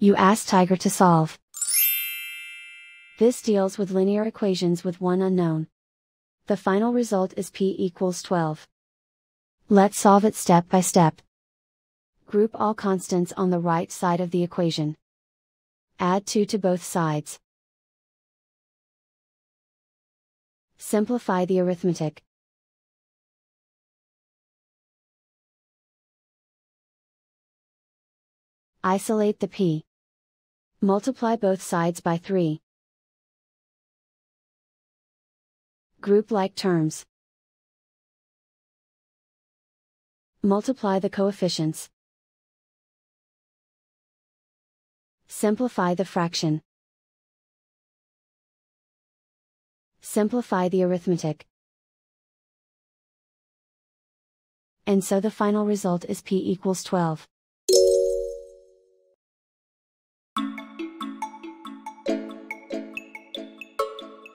You ask Tiger to solve. This deals with linear equations with one unknown. The final result is p equals 12. Let's solve it step by step. Group all constants on the right side of the equation. Add 2 to both sides. Simplify the arithmetic. Isolate the p. Multiply both sides by 3. Group like terms. Multiply the coefficients. Simplify the fraction. Simplify the arithmetic. And so the final result is p equals 12.